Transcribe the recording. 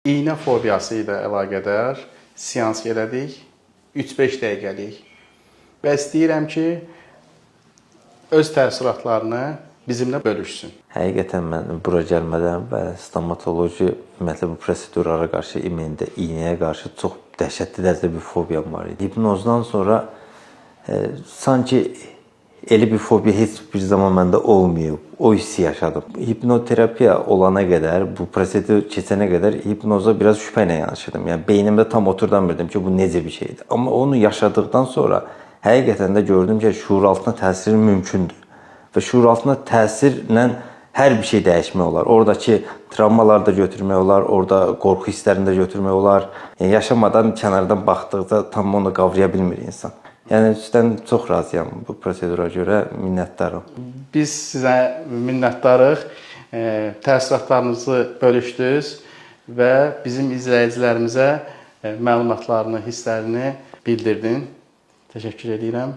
İğnə fobiyası ilə əlaqədar seans elədik. 3-5 dəqiqəlik. Və istəyirəm ki, öz təəssüratlarını bizimlə bölüşsün. Həqiqətən mən bura gəlmədən və stomatoloji, ümumiyyətlə bu prosedurlara qarşı, iynəyə qarşı çox dəhşətli dərəcədə bir fobiyam var idi. Hipnozdan sonra sanki elə bir fobiya heç bir zaman məndə olmayıb. O hissi yaşadım. Hipnoterapiya olana qədər, bu prosedur keçənə qədər hipnoza biraz şübhə ilə yanaşırdım. Yəni beynimdə tam oturdamırdım ki, bu necə bir şeydir. Amma onu yaşadıqdan sonra həqiqətən də gördüm ki, şuur altına təsiri mümkündür. Və şuur altına təsirlə hər bir şey dəyişmək olar. Oradakı travmaları da götürmək olar, orada qorxu hisslərini də götürmək olar. Yəni yaşamadan kənardan baxdıqda tam onu qavraya bilmir insan. Yəni sizdən çox razıyam bu prosedura görə, minnətdaram. Biz sizə minnətdarıq. Təəssüratlarınızı bölüşdünüz və bizim izləyicilərimizə məlumatlarını, hisslərini bildirdin. Təşəkkür edirəm.